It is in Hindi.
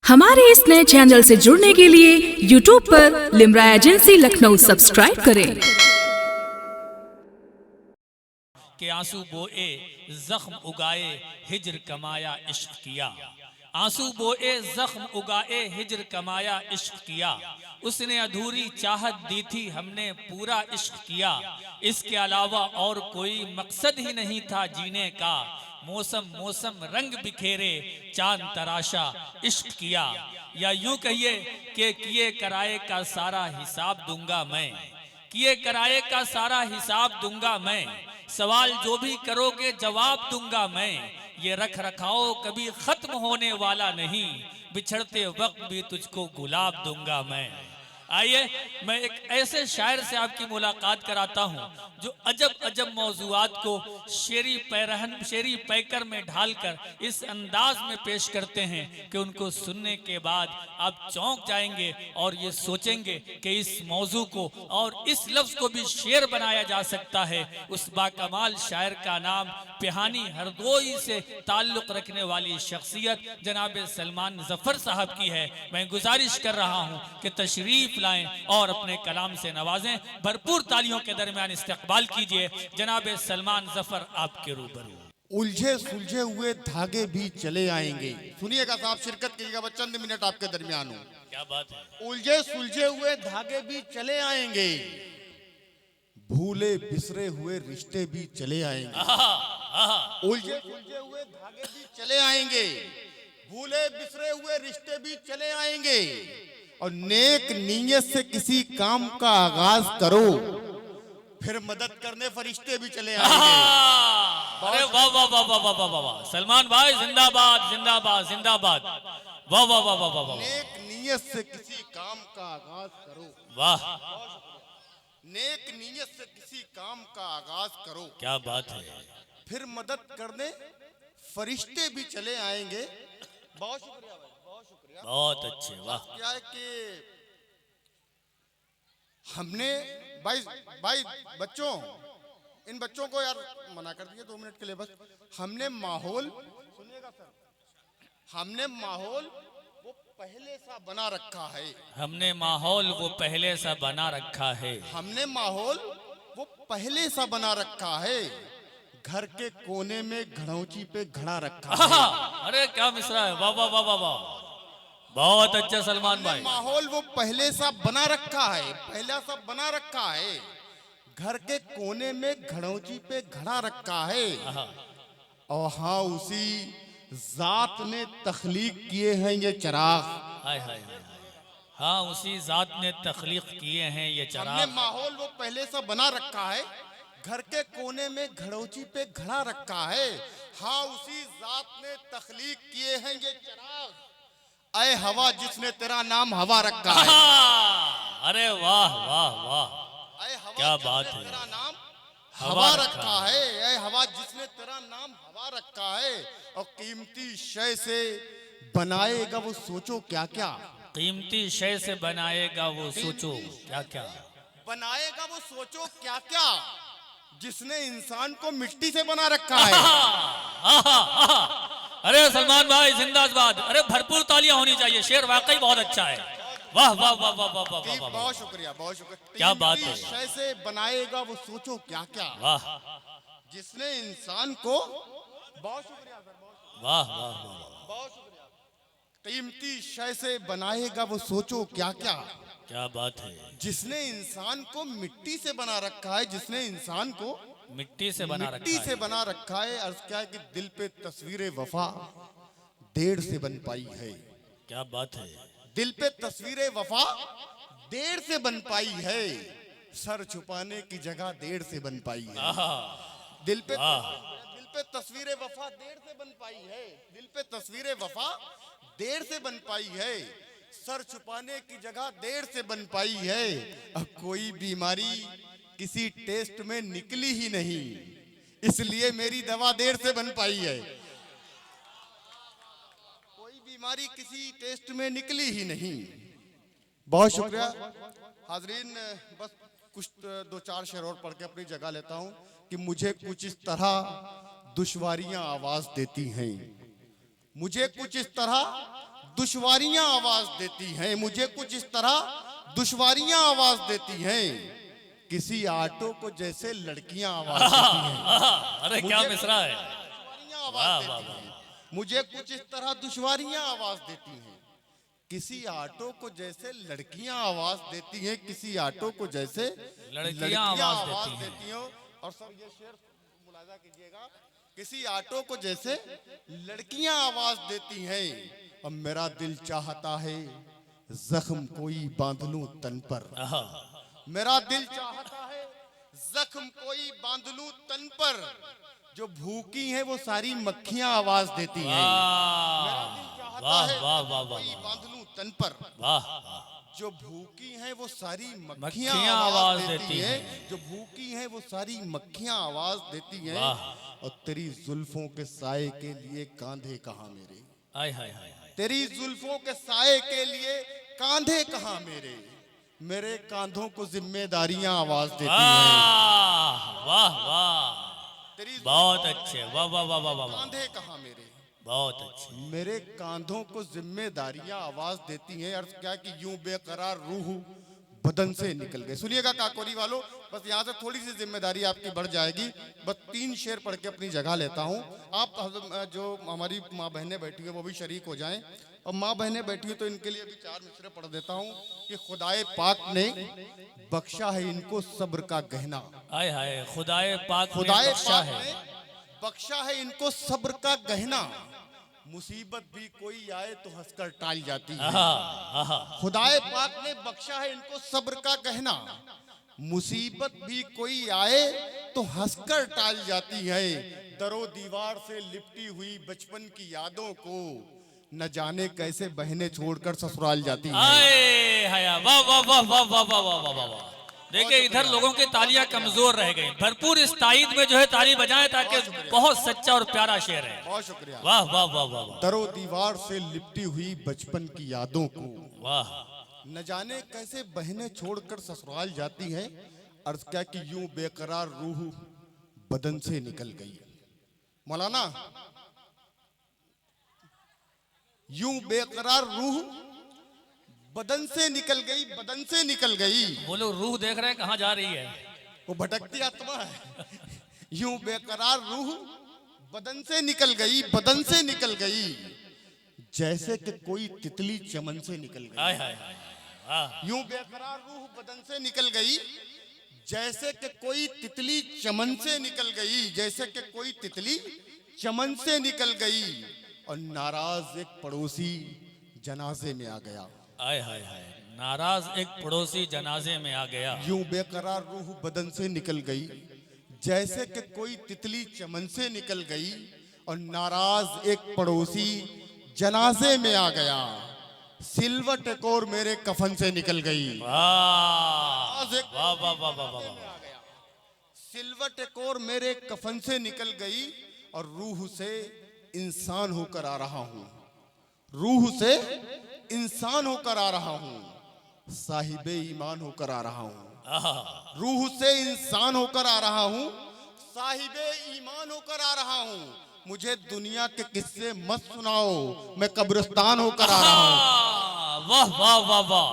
हमारे इस नए चैनल से जुड़ने के लिए YouTube पर लिम्रा एजेंसी लखनऊ सब्सक्राइब करें। के आंसू बोए जख्म उगाए हिज्र कमाया इश्क किया, आंसू बोए जख्म उगाए हिज्र कमाया इश्क किया। उसने अधूरी चाहत दी थी हमने पूरा इश्क किया। इसके अलावा और कोई मकसद ही नहीं था जीने का। मौसम मौसम रंग बिखेरे चांद तराशा इश्क किया। या यूं कहिए कि किए कराए का सारा हिसाब दूंगा मैं, किए कराए का सारा हिसाब दूंगा मैं। सवाल जो भी करोगे जवाब दूंगा मैं। ये रख रखाओ कभी खत्म होने वाला नहीं, बिछड़ते वक्त भी तुझको गुलाब दूंगा मैं। आइए मैं एक ऐसे शायर से आपकी मुलाकात कराता हूँ जो अजब अजब मौजूआत को शेरी पैकर में ढालकर इस अंदाज में पेश करते हैं कि उनको सुनने के बाद आप चौंक जाएंगे और ये सोचेंगे कि इस मौजू को और इस लफ्ज़ को भी शेर बनाया जा सकता है। उस बाकमाल शायर का नाम पिहानी हरदोई से ताल्लुक़ रखने वाली शख्सियत जनाब सलमान ज़फ़र साहब की है। मैं गुजारिश कर रहा हूँ कि तशरीफ़ लाएं और अपने कलाम से नवाजें। भरपूर तालियों के दरमियान इस्तकबाल कीजिए जनाब सलमान ज़फ़र आपके रूबरू। उलझे सुलझे हुए धागे भी चले आएंगे। सुनिएगा साहब, शिरकत कीजिएगा, बस चंद मिनट आपके दरमियान हूँ। क्या बात है। उलझे सुलझे हुए धागे भी चले आएंगे, भूले बिसरे हुए रिश्ते भी चले आएंगे। उलझे सुलझे हुए धागे भी चले आएंगे, भूले बिसरे हुए रिश्ते भी चले आएंगे। और नेक नीयत से किसी काम का आगाज करो, फिर मदद करने फरिश्ते भी चले आएंगे। अरे वाह वाह वाह वाह वाह वाह वाह, सलमान भाई जिंदाबाद जिंदाबाद जिंदाबाद। वाह वाह वाह वाह वाह। नेक नीयत से किसी काम का आगाज करो, वाह, नेक नीयत से किसी काम का आगाज करो, क्या बात है। फिर मदद करने फरिश्ते भी चले आएंगे। बहुत शुक्रिया भाई, बहुत शुक्रिया, बहुत अच्छे। वाह। क्या है कि हमने भाई बच्चों, इन बच्चों को यार मना कर दिया 2 मिनट के लिए बस। हमने माहौल, सुनिएगा सर, हमने माहौल वो पहले सा बना रखा है। हमने माहौल वो पहले सा बना रखा है। हमने माहौल वो पहले सा बना रखा है, घर के कोने में घड़ौची पे घड़ा रखा है। अरे क्या मिसरा है। वाह वाह वाह वाह वाह, बहुत अच्छा सलमान भाई। माहौल वो पहले सा बना रखा है, पहला सा बना रखा है, घर के कोने में घड़ौची पे घड़ा रखा है। और हाँ, उसी जात ने तख्लीक किए हैं ये चिराग। हाय हाय हाय। हाँ, उसी जात ने तख्लीक किए हैं ये चिराग। हमने माहौल वो पहले सा बना रखा है, घर के कोने में घड़ौची पे घड़ा रखा है। हाँ, उसी जात ने तख्लीक किए हैं ये चिराग। ऐ हवा जिसने तेरा नाम हवा रखा है। अरे वाह वाह वाह, ऐ हवा क्या जिसने बात है। तेरा नाम हवा रखा है। ऐ हवा जिसने तेरा नाम हवा रखा है। और कीमती शय से बनाएगा वो सोचो क्या क्या, कीमती शय से बनाएगा वो सोचो क्या क्या, बनाएगा वो सोचो क्या क्या, जिसने इंसान को मिट्टी से बना रखा है। अरे सलमान भाई जिंदाबाद। अरे भरपूर तालियां होनी चाहिए, शेर वाकई बहुत अच्छा है। वाह वाह वाह वाह वाह वाह वाह, बहुत शुक्रिया, बहुत शुक्रिया। क्या बात है। शय से बनाएगा वो सोचो क्या क्या, वाह जिसने इंसान को, बहुत शुक्रिया सर, वाह वाह वाह, बहुत शुक्रिया। कीमती शय से बनाएगा वो सोचो क्या क्या, क्या बात है। जिसने इंसान को मिट्टी से बना रखा है, जिसने इंसान को मिट्टी से बना रखा मिट्टी से बना रखा है। अर्ज क्या है कि दिल पे तस्वीर वफा देर से बन पाई है। क्या बात है। दिल पे तस्वीर वफा देर से बन पाई है, सर छुपाने की जगह देर से बन पाई है। दिल पे तस्वीर वफा देर से बन पाई है, दिल पे तस्वीर वफा देर से बन पाई है, सर छुपाने की जगह देर से बन पाई है। अब कोई बीमारी किसी टेस्ट में निकली ही नहीं, इसलिए मेरी दवा देर से बन पाई है। कोई बीमारी किसी टेस्ट में निकली ही नहीं। बहुत शुक्रिया हाजरीन, बस कुछ 2-4 शेर और पढ़ के अपनी जगह लेता हूं कि मुझे कुछ इस तरह दुश्वारियां आवाज देती हैं, मुझे कुछ इस तरह दुश्वारियां आवाज देती हैं, मुझे कुछ इस तरह दुश्वारियां आवाज देती हैं, किसी ऑटो को जैसे लड़कियां आवाज देती हैं। अरे क्या मिसरा है। दुश्वारियां आवाज देती हैं, मुझे कुछ इस तरह दुश्वारियां आवाज देती हैं, किसी ऑटो को जैसे लड़कियां आवाज देती हैं, किसी ऑटो को जैसे लड़कियां आवाज देती हैं। और सब ये शेर मुलाजा कीजिएगा, किसी ऑटो को जैसे लड़कियां आवाज देती हैं। अब मेरा दिल चाहता है जख्म कोई बांध लूं तन पर, मेरा दिल चाहता है जख्म कोई बांध लूं तन पर, जो भूखी हैं वो सारी मक्खियां आवाज देती हैं। मेरा दिल चाहता है कोई बांध लूं तन पर, जो भूखी हैं वो सारी मक्खियां आवाज देती हैं, जो भूखी हैं वो सारी मक्खियां आवाज देती हैं। और तेरी जुल्फों के साए के लिए कांधे कहाँ मेरे, हाय हाय हाय, तेरी जुल्फों के साए के लिए कांधे कहाँ मेरे, मेरे कांधों को जिम्मेदारियां आवाज देती हैं। वाह वाह, तेरी बहुत अच्छे, वाह वाह वाह वाह वाह, कांधे कहाँ मेरे, बहुत अच्छे। मेरे कांधों को जिम्मेदारियां आवाज देती हैं। अर्थ क्या कि यूं बेकरार रूह बदन से निकल गए। सुनिएगा काकोरी वालों, बस यहाँ से थोड़ी सी जिम्मेदारी आपकी बढ़ जाएगी। बस 3 शेर पढ़ के अपनी जगह लेता हूँ। आप जो हमारी माँ बहनें बैठी हैं वो भी शरीक हो जाएं, और माँ बहनें बैठी हैं तो इनके लिए भी 4 मिसरे पढ़ देता हूँ कि खुदाए पाक ने बख्शा है इनको सब्र का गहना। हाय हाय, खुदाए पाक ने खुदाए बख्शा पाक है, ने बख्शा है इनको सब्र का गहना, मुसीबत भी कोई आए तो हंसकर टाल जाती है। खुदाए पाक ने बख्शा है इनको सब्र का गहना, मुसीबत भी कोई आए तो हंसकर टाल जाती है। दरो दीवार से लिपटी हुई बचपन की यादों को न जाने कैसे बहनें छोड़कर ससुराल जाती हैं। हाय हाय, वाह वाह वाह वाह वाह वाह वाह वाह वाह। देखिए इधर लोगों की तालियां कमजोर रह गई, भरपूर इस ताईद में जो है ताली बजाएं, ताकि बहुत सच्चा और प्यारा शेर है। बहुत शुक्रिया। वाह वाह वाह वाह वाह, दरो दीवार से लिपटी हुई बचपन की यादों को वाह, न जाने कैसे बहनें छोड़कर ससुराल जाती हैं। अर्ज क्या कि यूं बेकरार रूह बदन से निकल गई। मौलाना, यूं बेकरार रूह बदन से निकल गई, बदन से निकल गई। वो लोग रूह देख रहे हैं कहाँ जा रही है, वो भटकती आत्मा है। यूं बेकरार रूह बदन से निकल गई, बदन से निकल गई, जैसे कि कोई तितली चमन से निकल गई। हाय हाय हाय, वाह, यूं बेकरार रूह बदन से निकल गई, जैसे कि कोई तितली चमन से निकल गई, जैसे कि कोई तितली चमन से निकल गई। और नाराज एक पड़ोसी जनाजे में आ गया। हाय हाय हाय, नाराज एक पड़ोसी जनाजे में आ गया। यूं बेकरार रूह बदन से निकल गई, जैसे कि कोई तितली चमन से निकल गई, और नाराज एक पड़ोसी जनाजे में आ गया। सिल्वर टकोर मेरे कफन से निकल गई। वाह वाह वाह वाह वाह वाह, सिल्वर टकोर मेरे कफन से निकल गई, और रूह से इंसान होकर आ रहा हूँ, रूह से इंसान होकर आ रहा हूँ, साहिबे ईमान होकर आ रहा हूँ। रूह से इंसान होकर आ रहा हूँ, साहिबे ईमान होकर आ रहा हूँ। मुझे दुनिया के किस्से मत सुनाओ, मैं कब्रिस्तान होकर आ रहा हूँ। वाह वाह वाह वाह,